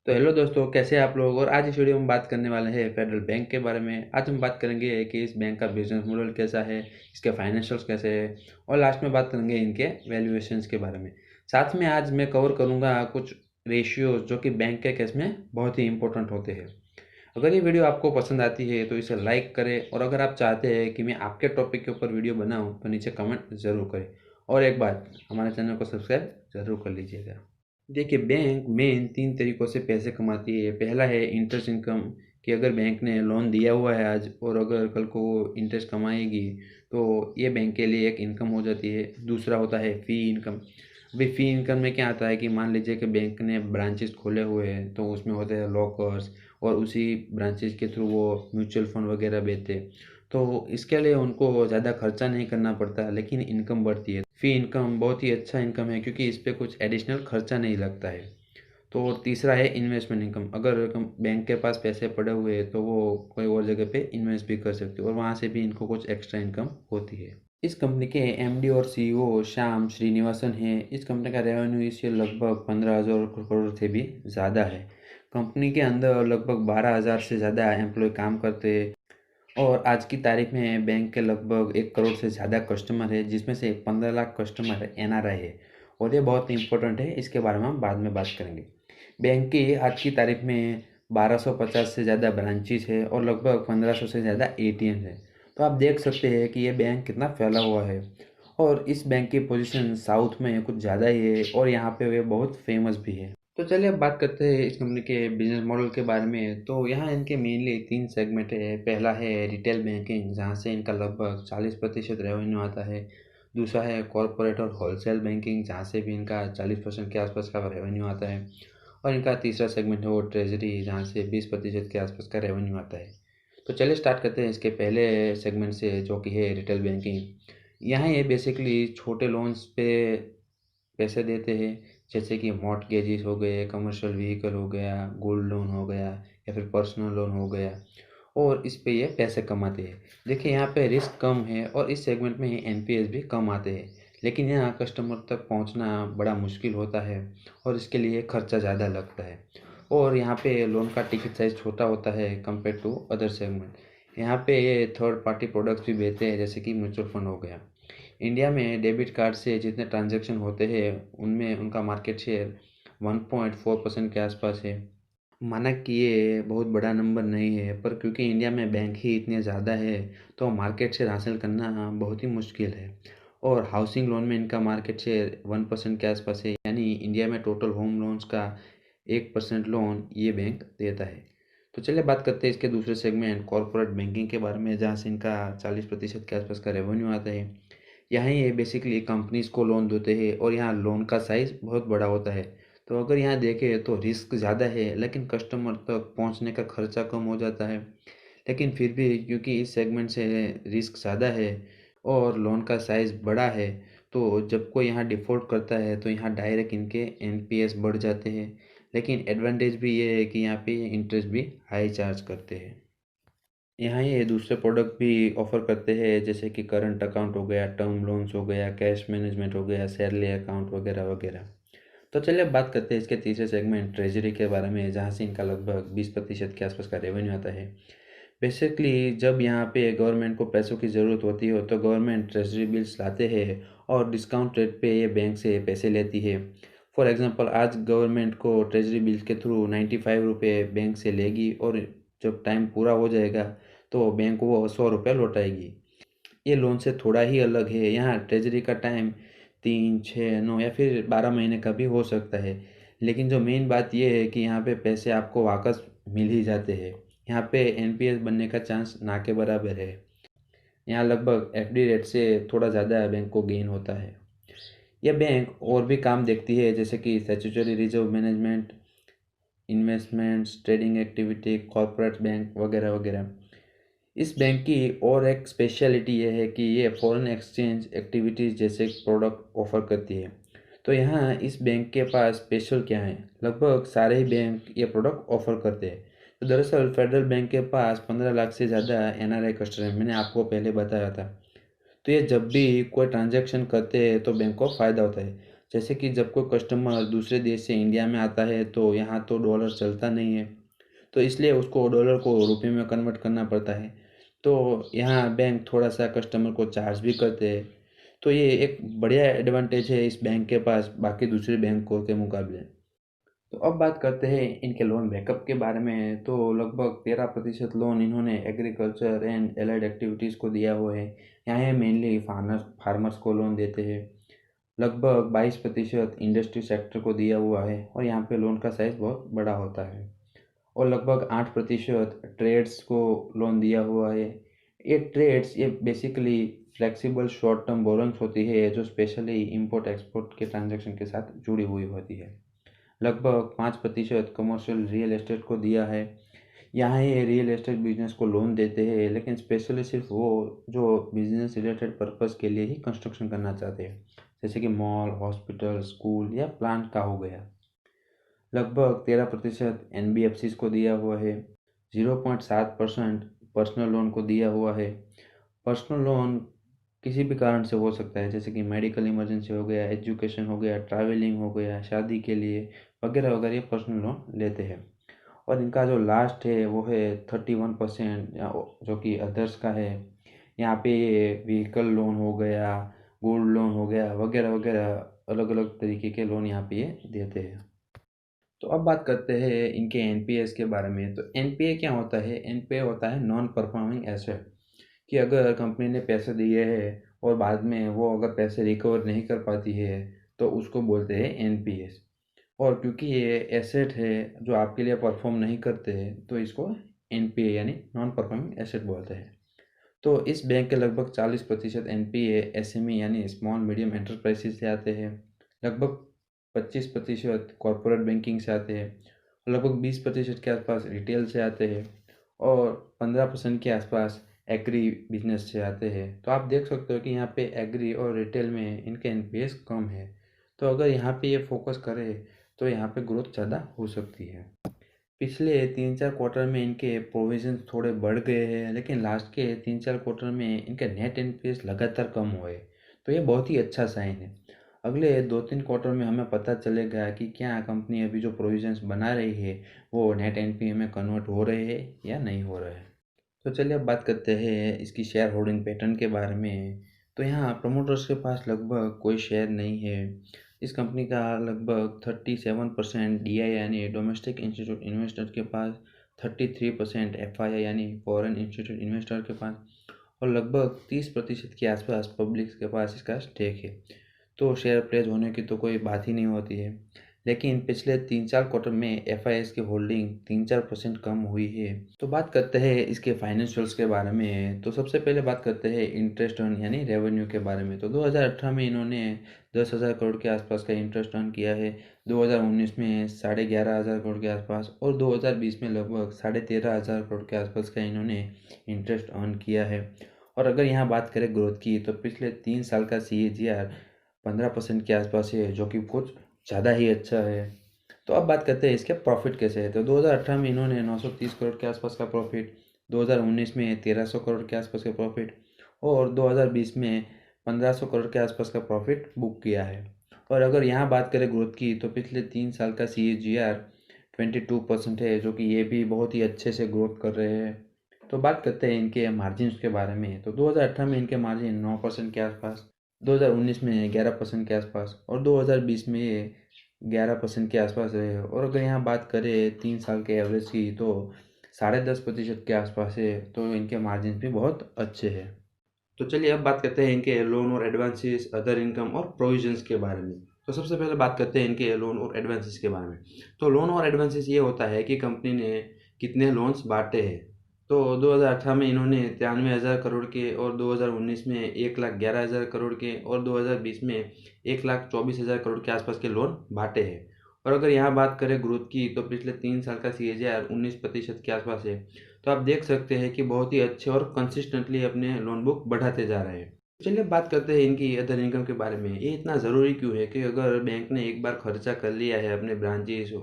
तो हेलो दोस्तों, कैसे हैं आप लोग। और आज इस वीडियो में बात करने वाले हैं फेडरल बैंक के बारे में। आज हम बात करेंगे कि इस बैंक का बिजनेस मॉडल कैसा है, इसके फाइनेंशियल्स कैसे हैं, और लास्ट में बात करेंगे इनके वैल्यूएशंस के बारे में। साथ में आज मैं कवर करूंगा कुछ रेशियोज जो कि बैंक के केस में बहुत ही इंपॉर्टेंट होते हैं। अगर ये वीडियो आपको पसंद आती है तो इसे लाइक करें, और अगर आप चाहते हैं कि मैं आपके टॉपिक के ऊपर वीडियो बनाऊं तो नीचे कमेंट ज़रूर करें। और एक बात, हमारे चैनल को सब्सक्राइब ज़रूर कर लीजिएगा। देखिए, बैंक मेन 3 तरीकों से पैसे कमाती है। पहला है इंटरेस्ट इनकम, कि अगर बैंक ने लोन दिया हुआ है आज और अगर कल को वो इंटरेस्ट कमाएगी तो ये बैंक के लिए एक इनकम हो जाती है। दूसरा होता है फ़ी इनकम। अभी फ़ी इनकम में क्या आता है कि मान लीजिए कि बैंक ने ब्रांचेस खोले हुए हैं तो उसमें होते हैं लॉकर्स, और उसी ब्रांचेस के थ्रू वो म्यूचुअल फंड वगैरह बेचते हैं। तो इसके लिए उनको ज़्यादा खर्चा नहीं करना पड़ता, लेकिन इनकम बढ़ती है। फ़ी इनकम बहुत ही अच्छा इनकम है क्योंकि इस पे कुछ एडिशनल खर्चा नहीं लगता है। तो और तीसरा है इन्वेस्टमेंट इनकम। अगर बैंक के पास पैसे पड़े हुए हैं तो वो कोई और जगह पे इन्वेस्ट भी कर सकते हो और वहाँ से भी इनको कुछ एक्स्ट्रा इनकम होती है। इस कंपनी के एमडी और सीईओ श्याम श्रीनिवासन हैं। इस कंपनी का रेवेन्यू इस ईयर लगभग 15,000 करोड़ से भी ज़्यादा है। कंपनी के अंदर लगभग 12,000 से ज़्यादा एम्प्लॉय काम करते हैं, और आज की तारीख में बैंक के लगभग 1 करोड़ से ज़्यादा कस्टमर है, जिसमें से 15 लाख कस्टमर एनआरआई है। और ये बहुत इंपॉर्टेंट है, इसके बारे में हम बाद में बात करेंगे। बैंक की आज की तारीख में 1250 से ज़्यादा ब्रांचेस है और लगभग 1500 से ज़्यादा एटीएम है। तो आप देख सकते हैं कि ये बैंक कितना फैला हुआ है। और इस बैंक की पोजीशन साउथ में कुछ ज़्यादा ही है, और यहाँ पे वे बहुत फेमस भी है। तो चलिए अब बात करते हैं इस कंपनी के बिजनेस मॉडल के बारे में। तो यहाँ इनके मेनली 3 सेगमेंट है। पहला है रिटेल बैंकिंग, जहाँ से इनका लगभग 40% रेवेन्यू आता है। दूसरा है कॉरपोरेट और होलसेल बैंकिंग, जहाँ से भी इनका 40% के आसपास का रेवेन्यू आता है। और इनका तीसरा सेगमेंट है वो ट्रेजरी, जहाँ से 20% के आसपास का रेवेन्यू आता है। तो चलिए स्टार्ट करते हैं इसके पहले सेगमेंट से, जो कि है रिटेल बैंकिंग। यहाँ ये बेसिकली छोटे लोन्स पे पैसे देते हैं, जैसे कि मॉर्टगेजेस हो गए, कमर्शियल व्हीकल हो गया, गोल्ड लोन हो गया, या फिर पर्सनल लोन हो गया, और इस पे ये पैसे कमाते हैं। देखिए, यहाँ पे रिस्क कम है और इस सेगमेंट में एनपीएस भी कम आते हैं, लेकिन यहाँ कस्टमर तक पहुँचना बड़ा मुश्किल होता है और इसके लिए खर्चा ज़्यादा लगता है। और यहाँ पे लोन का टिकट साइज़ छोटा होता है कंपेयर टू अदर सेगमेंट। यहाँ पे ये थर्ड पार्टी प्रोडक्ट्स भी बेचते हैं, जैसे कि म्यूचुअल फंड हो गया। इंडिया में डेबिट कार्ड से जितने ट्रांजैक्शन होते हैं उनमें उनका मार्केट शेयर 1.4% के आसपास है। माना कि ये बहुत बड़ा नंबर नहीं है, पर क्योंकि इंडिया में बैंक ही इतने ज़्यादा है तो मार्केट शेयर हासिल करना बहुत ही मुश्किल है। और हाउसिंग लोन में इनका मार्केट शेयर 1% के आसपास है, यानी इंडिया में टोटल होम लोन्स का 1% लोन ये बैंक देता है। तो चलिए बात करते हैं इसके दूसरे सेगमेंट कॉरपोरेट बैंकिंग के बारे में, जहाँ से इनका 40% के आसपास का रेवेन्यू आता है। यहाँ ये बेसिकली कंपनीज को लोन देते हैं और यहाँ लोन का साइज़ बहुत बड़ा होता है। तो अगर यहाँ देखें तो रिस्क ज़्यादा है, लेकिन कस्टमर तक पहुँचने का खर्चा कम हो जाता है। लेकिन फिर भी क्योंकि इस सेगमेंट से रिस्क ज़्यादा है और लोन का साइज़ बड़ा है, तो जब कोई यहाँ डिफ़ॉल्ट करता है तो यहाँ डायरेक्ट इनके एनपीएस बढ़ जाते हैं। लेकिन एडवांटेज भी ये है कि यहाँ पे इंटरेस्ट भी हाई चार्ज करते हैं। यहाँ ये दूसरे प्रोडक्ट भी ऑफ़र करते हैं, जैसे कि करंट अकाउंट हो गया, टर्म लोन्स हो गया, कैश मैनेजमेंट हो गया, सैलरी अकाउंट वगैरह वगैरह। तो चलिए अब बात करते हैं इसके तीसरे सेगमेंट ट्रेजरी के बारे में, जहाँ से इनका लगभग 20% के आसपास का रेवेन्यू आता है। बेसिकली जब यहाँ पे गवर्नमेंट को पैसों की ज़रूरत होती है तो गवर्नमेंट ट्रेजरी बिल्स लाते हैं और डिस्काउंट रेट पे ये बैंक से पैसे लेती है। फॉर एग्जांपल, आज गवर्नमेंट को ट्रेजरी बिल्स के थ्रू 95 रुपये बैंक से लेगी, और जब टाइम पूरा हो जाएगा तो बैंक वो 100 रुपये लौटाएगी। ये लोन से थोड़ा ही अलग है। यहाँ ट्रेजरी का टाइम 3, 6, 9 या फिर 12 महीने का भी हो सकता है। लेकिन जो मेन बात ये है कि यहाँ पे पैसे आपको वापस मिल ही जाते हैं। यहाँ पे एनपीएस बनने का चांस ना के बराबर है। यहाँ लगभग एफडी रेट से थोड़ा ज़्यादा बैंक को गेन होता है। यह बैंक और भी काम देखती है, जैसे कि statutory reserve management, investments, trading activity, corporate bank वगैरह वगैरह। इस बैंक की और एक स्पेशलिटी ये है कि ये फॉरेन एक्सचेंज एक्टिविटीज़ जैसे प्रोडक्ट ऑफर करती है। तो यहाँ इस बैंक के पास स्पेशल क्या है, लगभग सारे ही बैंक ये प्रोडक्ट ऑफर करते हैं। तो दरअसल फेडरल बैंक के पास 15 लाख से ज़्यादा एनआरआई कस्टमर है, मैंने आपको पहले बताया था। तो ये जब भी कोई ट्रांजैक्शन करते हैं तो बैंक को फ़ायदा होता है। जैसे कि जब कोई कस्टमर दूसरे देश से इंडिया में आता है तो यहाँ तो डॉलर चलता नहीं है, तो इसलिए उसको डॉलर को रुपए में कन्वर्ट करना पड़ता है। तो यहाँ बैंक थोड़ा-सा कस्टमर को चार्ज भी करते हैं। तो ये एक बढ़िया एडवांटेज है इस बैंक के पास बाकी दूसरे बैंकों के मुकाबले। तो अब बात करते हैं इनके लोन बैकअप के बारे में। तो लगभग 13% लोन इन्होंने एग्रीकल्चर एंड एलाइड एक्टिविटीज़ को दिया हुआ है। यहाँ ये मेनली फार्मर्स को लोन देते हैं। लगभग 22% इंडस्ट्री सेक्टर को दिया हुआ है और यहाँ पे लोन का साइज़ बहुत बड़ा होता है। और लगभग 8% ट्रेड्स को लोन दिया हुआ है। ये ट्रेड्स ये basically flexible short term borrowings होती है जो स्पेशली इंपोर्ट एक्सपोर्ट के ट्रांजैक्शन के साथ जुड़ी हुई होती है। लगभग 5% कमर्शियल रियल एस्टेट को दिया है। यहाँ ये रियल एस्टेट बिजनेस को लोन देते हैं, लेकिन स्पेशली सिर्फ वो जो बिजनेस रिलेटेड पर्पस के लिए ही कंस्ट्रक्शन करना चाहते हैं, जैसे कि मॉल, हॉस्पिटल, स्कूल या प्लांट का हो गया। लगभग 13% एनबीएफसीज को दिया हुआ है। 0.7% पर्सनल लोन को दिया हुआ है। पर्सनल लोन किसी भी कारण से हो सकता है, जैसे कि मेडिकल इमरजेंसी हो गया, एजुकेशन हो गया, ट्रैवलिंग हो गया, शादी के लिए वगैरह वगैरह, ये पर्सनल लोन लेते हैं। और इनका जो लास्ट है वो है 31%, जो कि अदर्स का है। यहाँ पे व्हीकल लोन हो गया, गोल्ड लोन हो गया, वगैरह वगैरह, अलग अलग तरीके के लोन यहाँ पे ये देते हैं। तो अब बात करते हैं इनके एनपीएस के बारे में। तो एनपीए क्या होता है? एनपीए होता है नॉन परफॉर्मिंग एसेट। कि अगर कंपनी ने पैसे दिए हैं और बाद में वो अगर पैसे रिकवर नहीं कर पाती है तो उसको बोलते हैं एनपीएस। और क्योंकि ये एसेट है जो आपके लिए परफॉर्म नहीं करते हैं तो इसको एनपीए यानी नॉन परफॉर्मिंग एसेट बोलते हैं। तो इस बैंक के लगभग 40% एनपीए एसएमई यानी स्मॉल मीडियम एंटरप्राइजेस से आते हैं। लगभग 25% कॉरपोरेट बैंकिंग से आते हैं। लगभग 20% के आसपास रिटेल से आते हैं। और 15% के आसपास एग्री बिजनेस से आते हैं। तो आप देख सकते हो कि यहाँ पे एग्री और रिटेल में इनके एनपीएस कम है। तो अगर यहाँ पे ये फोकस करे तो यहाँ पे ग्रोथ ज़्यादा हो सकती है। पिछले 3-4 क्वार्टर में इनके प्रोविजंस थोड़े बढ़ गए हैं, लेकिन लास्ट के 3-4 क्वार्टर में इनके नेट एनपीएस लगातार कम हुए। तो ये बहुत ही अच्छा साइन है। अगले 2-3 क्वार्टर में हमें पता चलेगा कि क्या कंपनी अभी जो प्रोविजंस बना रही है वो नेट एनपीए में कन्वर्ट हो रहे हैं या नहीं हो रहे हैं। तो चलिए अब बात करते हैं इसकी शेयर होल्डिंग पैटर्न के बारे में। तो यहाँ प्रमोटर्स के पास लगभग कोई शेयर नहीं है। इस कंपनी का लगभग 37% डीआई यानी डोमेस्टिक इंस्टीट्यूट इन्वेस्टर के पास, 33% एफआईआई यानी फॉरेन इंस्टीट्यूट इन्वेस्टर के पास, और लगभग 30% के आसपास पब्लिक के पास इसका स्टेक है। तो शेयर प्लेस होने की तो कोई बात ही नहीं होती है। लेकिन पिछले 3-4 क्वार्टर में एफआईएस की होल्डिंग 3-4% कम हुई है। तो बात करते हैं इसके फाइनेंशियल्स के बारे में। तो सबसे पहले बात करते हैं इंटरेस्ट अर्न यानी रेवेन्यू के बारे में। तो 2018 में इन्होंने 10,000 करोड़ के आसपास का इंटरेस्ट अर्न किया है। 2019 में 11,500 करोड़ के आसपास, और 2020 में लगभग 13,500 करोड़ के आसपास का इन्होंने इंटरेस्ट अर्न किया है। और अगर यहाँ बात करें ग्रोथ की, तो पिछले 3 साल का CAGR 15% के आसपास है, जो कि कुछ ज़्यादा ही अच्छा है। तो अब बात करते हैं इसके प्रॉफिट कैसे है। तो 2018 में इन्होंने 930 करोड़ के आसपास का प्रॉफिट, 2019 में 1300 करोड़ के आसपास का प्रॉफिट, और 2020 में 1500 करोड़ के आसपास का प्रॉफिट बुक किया है। और अगर यहाँ बात करें ग्रोथ की, तो पिछले 3 साल का CAGR 22% है, जो कि ये भी बहुत ही अच्छे से ग्रोथ कर रहे हैं। तो बात करते हैं इनके मार्जिन के बारे में। तो 2018 में इनके मार्जिन 9% के आसपास, 2019 में 11% के आसपास, और 2020 में ये 11% के आसपास रहे। और अगर यहाँ बात करें 3 साल के एवरेज की, तो 10.5% के आसपास है। तो इनके मार्जिन भी बहुत अच्छे हैं। तो चलिए अब बात करते हैं इनके लोन और एडवांसेस, अदर इनकम और प्रोविजंस के बारे में। तो सबसे पहले बात करते हैं इनके लोन और एडवांसेस के बारे में। तो लोन और एडवांसेस ये होता है कि कंपनी ने कितने लोन्स बांटे हैं। तो 2018 में इन्होंने 93,000 करोड़ के, और 2019 में 1,11,000 करोड़ के, और 2020 में 1,24,000 करोड़ के आसपास के लोन बांटे हैं। और अगर यहाँ बात करें ग्रोथ की, तो पिछले 3 साल का CAGR 19% के आसपास है। तो आप देख सकते हैं कि बहुत ही अच्छे और कंसिस्टेंटली अपने लोन बुक बढ़ाते जा रहे हैं। चलिए अब बात करते हैं इनकी अदर इनकम के बारे में। ये इतना ज़रूरी क्यों है कि अगर बैंक ने एक बार खर्चा कर लिया है अपने ब्रांचेस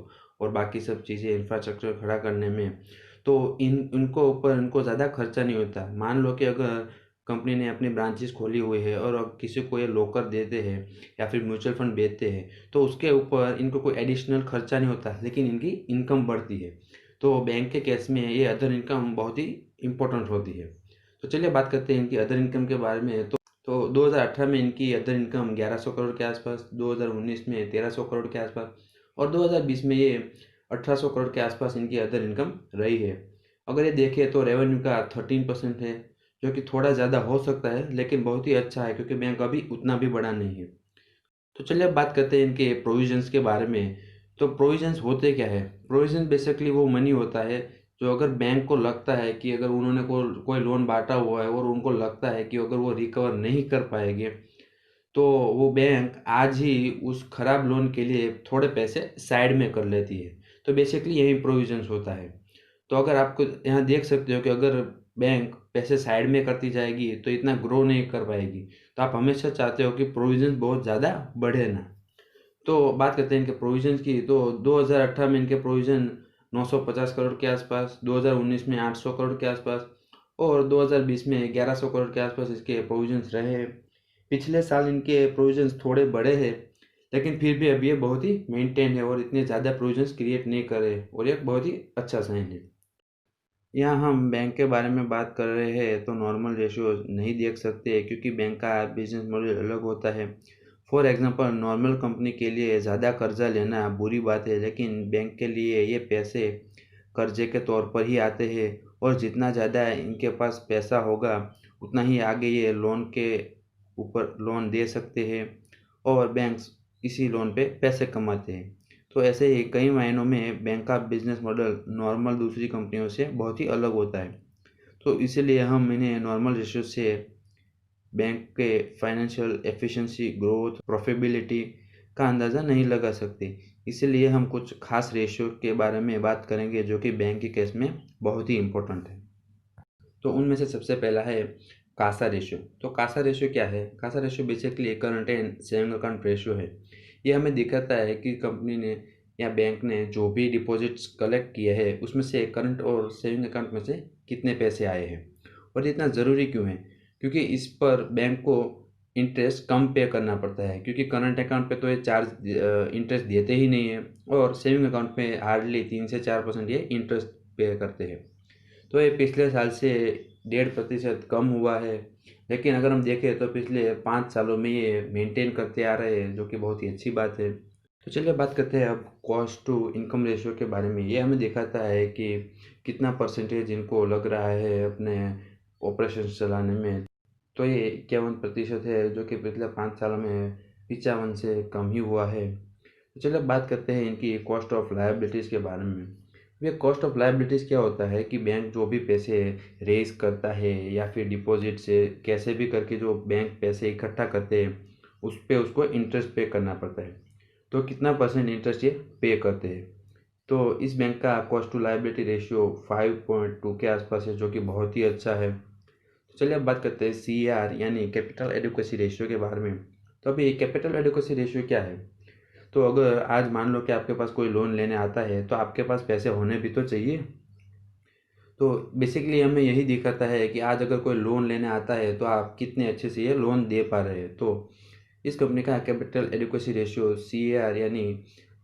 और बाकी सब चीज़ें इंफ्रास्ट्रक्चर खड़ा करने में, तो इनको ऊपर इनको ज़्यादा खर्चा नहीं होता। मान लो कि अगर कंपनी ने अपनी ब्रांचेस खोली हुई है और अब किसी को ये लॉकर देते हैं या फिर म्यूचुअल फंड बेचते हैं तो उसके ऊपर इनको कोई एडिशनल खर्चा नहीं होता, लेकिन इनकी इनकम बढ़ती है। तो बैंक के केस में ये अदर इनकम बहुत ही इम्पोर्टेंट होती है। तो चलिए बात करते हैं इनकी अदर इनकम के बारे में। तो 2018 में इनकी अदर इनकम 1100 करोड़ के आसपास, 2019 में 1300 करोड़ के आसपास और 2020 में ये 1800 करोड़ के आसपास इनकी अदर इनकम रही है। अगर ये देखें तो रेवेन्यू का 13% है, जो कि थोड़ा ज़्यादा हो सकता है लेकिन बहुत ही अच्छा है क्योंकि बैंक अभी उतना भी बड़ा नहीं है। तो चलिए अब बात करते हैं इनके प्रोविजंस के बारे में। तो प्रोविजंस होते क्या है? प्रोविजन बेसिकली वो मनी होता है जो अगर बैंक को लगता है कि अगर उन्होंने कोई लोन बांटा हुआ है और उनको लगता है कि अगर वो रिकवर नहीं कर पाएंगे तो वो बैंक आज ही उस खराब लोन के लिए थोड़े पैसे साइड में कर लेती है। तो बेसिकली यही प्रोविजंस होता है। तो अगर आपको यहाँ देख सकते हो कि अगर बैंक पैसे साइड में करती जाएगी तो इतना ग्रो नहीं कर पाएगी। तो आप हमेशा चाहते हो कि प्रोविजंस बहुत ज़्यादा बढ़े ना। तो बात करते हैं इनके प्रोविजंस की। तो 2018 में इनके प्रोविजन 950 करोड़ के आसपास, 2019 में 800 करोड़ के आसपास और 2020 में 1100 करोड़ के आसपास इसके प्रोविजंस रहे। पिछले साल इनके प्रोविजंस थोड़े बड़े हैं लेकिन फिर भी अभी ये बहुत ही मेंटेन है और इतने ज़्यादा प्रोविजंस क्रिएट नहीं कर रहे और ये बहुत ही अच्छा साइन है। यहाँ हम बैंक के बारे में बात कर रहे हैं तो नॉर्मल रेशियो नहीं देख सकते क्योंकि बैंक का बिजनेस मॉडल अलग होता है। फॉर एग्जांपल नॉर्मल कंपनी के लिए ज़्यादा कर्जा लेना बुरी बात है, लेकिन बैंक के लिए ये पैसे कर्जे के तौर पर ही आते हैं और जितना ज़्यादा इनके पास पैसा होगा उतना ही आगे ये लोन के ऊपर लोन दे सकते हैं और बैंक्स इसी लोन पे पैसे कमाते हैं। तो ऐसे ही कई मायनों में बैंक का बिजनेस मॉडल नॉर्मल दूसरी कंपनियों से बहुत ही अलग होता है। तो इसीलिए हम इन्हें नॉर्मल रेशियो से बैंक के फाइनेंशियल एफिशिएंसी, ग्रोथ, प्रॉफिटेबिलिटी का अंदाज़ा नहीं लगा सकते। इसीलिए हम कुछ खास रेशियो के बारे में बात करेंगे जो कि बैंक के केस में बहुत ही इम्पोर्टेंट है। तो उनमें से सबसे पहला है कासा रेशियो। तो कासा रेशियो क्या है? Kasa ratio basically current and saving account ratio है। ये हमें दिखाता है कि कंपनी ने या बैंक ने जो भी डिपॉजिट्स कलेक्ट किए हैं उसमें से करंट और सेविंग अकाउंट में से कितने पैसे आए हैं। और ये इतना ज़रूरी क्यों है? क्योंकि इस पर बैंक को इंटरेस्ट कम पे करना पड़ता है, क्योंकि करंट अकाउंट पे तो ये चार्ज इंटरेस्ट देते ही नहीं है और सेविंग अकाउंट में हार्डली 3 से 4% ये इंटरेस्ट पे करते हैं। तो ये पिछले साल से 1.5% कम हुआ है, लेकिन अगर हम देखें तो पिछले 5 सालों में ये मेंटेन करते आ रहे हैं, जो कि बहुत ही अच्छी बात है। तो चलिए बात करते हैं अब कॉस्ट टू इनकम रेशियो के बारे में। ये हमें दिखाता है कि कितना परसेंटेज इनको लग रहा है अपने ऑपरेशन चलाने में। तो ये 51% है, जो कि पिछले 5 सालों में 55 से कम ही हुआ है। तो चलिए बात करते हैं इनकी कॉस्ट ऑफ लायबिलिटीज़ के बारे में। ये कॉस्ट ऑफ लायबिलिटीज़ क्या होता है कि बैंक जो भी पैसे रेज करता है या फिर डिपॉजिट से कैसे भी करके जो बैंक पैसे इकट्ठा करते हैं उस पे उसको इंटरेस्ट पे करना पड़ता है। तो कितना परसेंट इंटरेस्ट ये पे करते हैं। तो इस बैंक का कॉस्ट टू लायबिलिटी रेशियो 5.2 के आसपास है, जो कि बहुत ही अच्छा है। तो चलिए अब बात करते हैं CAR यानी कैपिटल एडिक्वेसी रेशियो के बारे में। तो अभी कैपिटल एडिक्वेसी रेशियो क्या है? तो अगर आज मान लो कि आपके पास कोई लोन लेने आता है तो आपके पास पैसे होने भी तो चाहिए। तो बेसिकली हमें यही दिखाता है कि आज अगर कोई लोन लेने आता है तो आप कितने अच्छे से ये लोन दे पा रहे हैं। तो इस कंपनी का कैपिटल एडिक्वेसी रेशियो CAR यानी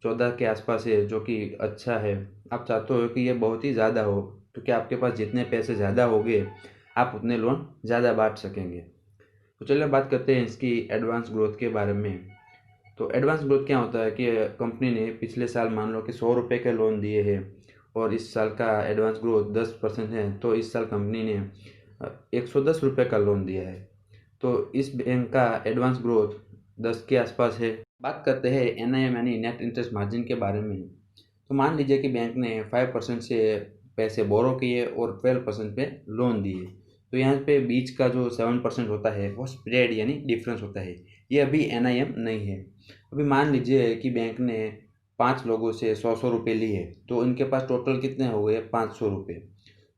14 के आसपास है, जो कि अच्छा है। आप चाहते हो कि ये बहुत ही ज़्यादा हो, क्योंकि आपके पास जितने पैसे ज़्यादा होंगे आप उतने लोन ज़्यादा बांट सकेंगे। तो चलिए बात करते हैं इसकी एडवांस ग्रोथ के बारे में। तो एडवांस ग्रोथ क्या होता है कि कंपनी ने पिछले साल मान लो कि 100 रुपये के लोन दिए हैं और इस साल का एडवांस ग्रोथ 10% है, तो इस साल कंपनी ने 110 रुपये का लोन दिया है। तो इस बैंक का एडवांस ग्रोथ 10 के आसपास है। बात करते हैं NIM यानी नेट इंटरेस्ट मार्जिन के बारे में। तो मान लीजिए कि बैंक ने 5% से पैसे बोरो किए और 12% पे लोन दिए। तो यहाँ पे बीच का जो 7% होता है वो स्प्रेड यानी डिफरेंस होता है, ये अभी NIM नहीं है। अभी मान लीजिए कि बैंक ने 5 लोगों से 100-100 रुपये लिए, तो इनके पास टोटल कितने हो गए? 500 रुपये।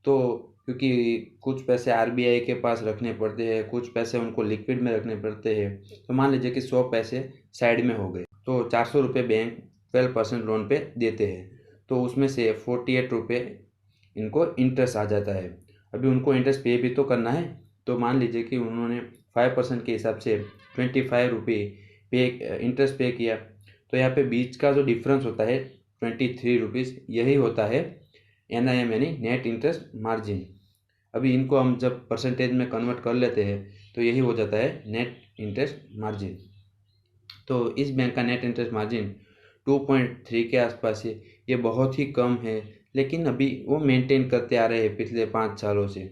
तो क्योंकि कुछ पैसे RBI के पास रखने पड़ते हैं, कुछ पैसे उनको लिक्विड में रखने पड़ते हैं, तो मान लीजिए कि 100 पैसे साइड में हो गए, तो 400 रुपये बैंक 12% लोन पे देते हैं। तो उसमें से 48 रुपये इनको इंटरेस्ट आ जाता है। अभी उनको इंटरेस्ट पे भी तो करना है, तो मान लीजिए कि उन्होंने 5% के हिसाब से 25 रुपये पे इंटरेस्ट पे किया, तो यहाँ पे बीच का जो डिफरेंस होता है 23 रुपीज़, यही होता है NIM यानी नेट इंटरेस्ट मार्जिन। अभी इनको हम जब परसेंटेज में कन्वर्ट कर लेते हैं तो यही हो जाता है नेट इंटरेस्ट मार्जिन। तो इस बैंक का नेट इंटरेस्ट मार्जिन 2.3 के आसपास है। ये बहुत ही कम है, लेकिन अभी वो मेंटेन करते आ रहे हैं पिछले 5 सालों से।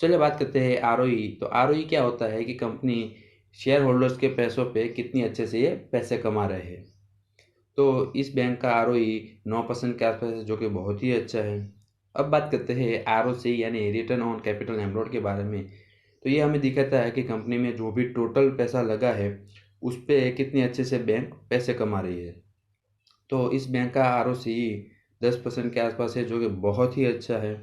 चलिए बात करते हैं ROE। तो ROE क्या होता है कि कंपनी शेयर होल्डर्स के पैसों पे कितनी अच्छे से ये पैसे कमा रहे हैं। तो इस बैंक का ROE 9% के आसपास है, जो कि बहुत ही अच्छा है। अब बात करते हैं ROC यानी रिटर्न ऑन कैपिटल एम्प्लॉयड के बारे में। तो ये हमें दिखाता है कि कंपनी में जो भी टोटल पैसा लगा है उस पे कितनी अच्छे से बैंक पैसे कमा रही है। तो इस बैंक का ROC 10% के आसपास है, जो कि बहुत ही अच्छा है।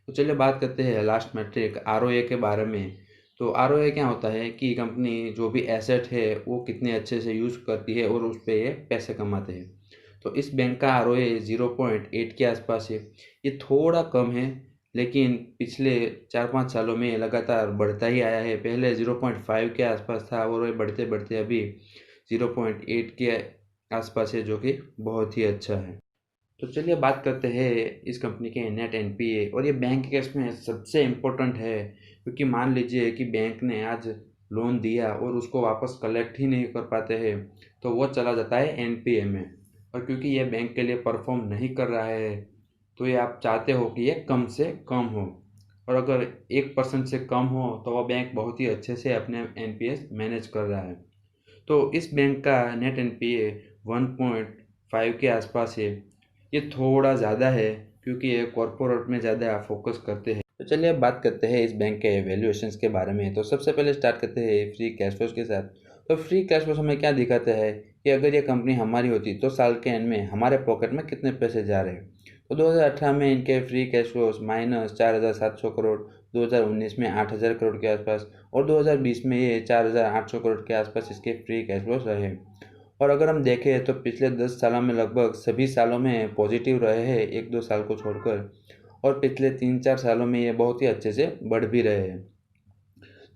तो चलिए बात करते हैं लास्ट मैट्रिक ROA के बारे में। तो ROA क्या होता है कि कंपनी जो भी एसेट है वो कितने अच्छे से यूज़ करती है और उस पर ये पैसे कमाते हैं। तो इस बैंक का ROA 0.8 के आसपास है। ये थोड़ा कम है, लेकिन पिछले 4-5 सालों में ये लगातार बढ़ता ही आया है। पहले 0.5 के आसपास था और ये बढ़ते बढ़ते अभी 0.8 के आसपास है, जो कि बहुत ही अच्छा है। तो चलिए बात करते हैं इस कंपनी के नेट NPA। और ये बैंक के केस में सबसे इम्पोर्टेंट है, क्योंकि मान लीजिए कि बैंक ने आज लोन दिया और उसको वापस कलेक्ट ही नहीं कर पाते हैं, तो वो चला जाता है NPA में। और क्योंकि ये बैंक के लिए परफॉर्म नहीं कर रहा है, तो ये आप चाहते हो कि ये कम से कम हो। और अगर 1% से कम हो तो वह बैंक बहुत ही अच्छे से अपने NPS मैनेज कर रहा है। तो इस बैंक का नेट NPA 1.5 के आसपास है। ये थोड़ा ज़्यादा है, क्योंकि ये कॉरपोरेट में ज़्यादा फोकस करते हैं। तो चलिए अब बात करते हैं इस बैंक के वैल्यूएशंस के बारे में। तो सबसे पहले स्टार्ट करते हैं फ्री कैश फ्लोज के साथ। तो फ्री कैश फ्लोज हमें क्या दिखाता है कि अगर ये कंपनी हमारी होती तो साल के एंड में हमारे पॉकेट में कितने पैसे जा रहे हैं। तो 2018 में इनके फ्री कैश फ्लोज -4,700 करोड़, 2019 में 8,000 करोड़ के आसपास, और 2020 में ये 4,800 करोड़ के आसपास इसके फ्री कैश फ्लोज रहे। और अगर हम देखें तो पिछले 10 सालों में लगभग सभी सालों में पॉजिटिव रहे हैं, 1-2 साल को छोड़कर। और पिछले 3-4 सालों में ये बहुत ही अच्छे से बढ़ भी रहे हैं।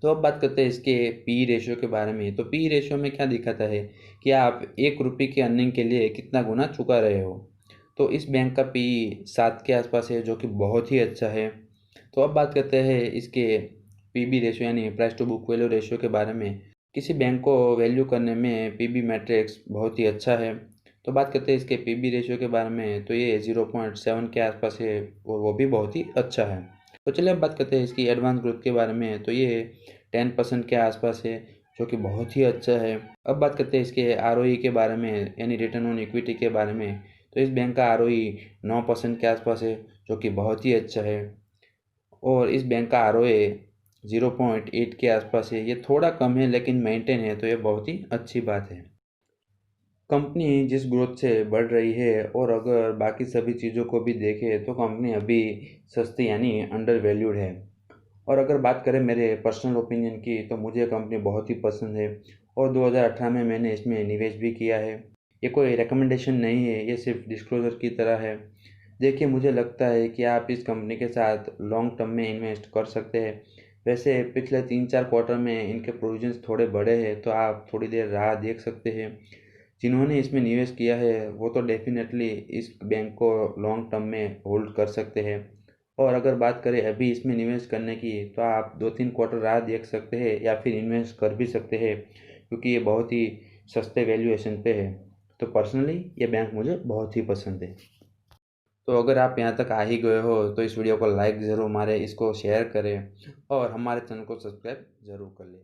तो अब बात करते हैं इसके पी रेशियो के बारे में। तो पी रेशियो में क्या दिखाता है कि आप 1 रुपये की अर्निंग के लिए कितना गुना चुका रहे हो। तो इस बैंक का पी 7 के आसपास है, जो कि बहुत ही अच्छा है। तो अब बात करते हैं इसके PB रेशियो यानी price to book value ratio के बारे में। किसी बैंक को वैल्यू करने में PB मैट्रिक्स बहुत ही अच्छा है। तो बात करते हैं इसके PB रेशियो के बारे में। तो ये 0.7 के आसपास है और वो भी बहुत ही अच्छा है। तो चलिए अब बात करते हैं इसकी एडवांस ग्रोथ के बारे में। तो ये 10% के आसपास है, जो कि बहुत ही अच्छा है। अब बात करते हैं इसके ROE के बारे में यानी रिटर्न ऑन इक्विटी के बारे में। तो इस बैंक का ROE 9% के आसपास है, जो कि बहुत ही अच्छा है। और इस बैंक का ROA 0.8 के आसपास है। ये थोड़ा कम है, लेकिन मेंटेन है, तो ये बहुत ही अच्छी बात है। कंपनी जिस ग्रोथ से बढ़ रही है और अगर बाकी सभी चीज़ों को भी देखें तो कंपनी अभी सस्ती यानी अंडर वैल्यूड है। और अगर बात करें मेरे पर्सनल ओपिनियन की, तो मुझे कंपनी बहुत ही पसंद है और 2018 में मैंने इसमें निवेश भी किया है। ये कोई रिकमेंडेशन नहीं है, ये सिर्फ डिस्क्लोज़र की तरह है। देखिए, मुझे लगता है कि आप इस कंपनी के साथ लॉन्ग टर्म में इन्वेस्ट कर सकते हैं। वैसे पिछले 3-4 क्वार्टर में इनके प्रोविजंस थोड़े बड़े हैं, तो आप थोड़ी देर राह देख सकते हैं। जिन्होंने इसमें निवेश किया है वो तो डेफिनेटली इस बैंक को लॉन्ग टर्म में होल्ड कर सकते हैं। और अगर बात करें अभी इसमें निवेश करने की, तो आप 2-3 क्वार्टर राह देख सकते हैं या फिर इन्वेस्ट कर भी सकते हैं, क्योंकि ये बहुत ही सस्ते वैल्यूएशन पे है। तो पर्सनली ये बैंक मुझे बहुत ही पसंद है। तो अगर आप यहाँ तक आ ही गए हो तो इस वीडियो को लाइक ज़रूर मारें, इसको शेयर करें और हमारे चैनल को सब्सक्राइब ज़रूर कर लें।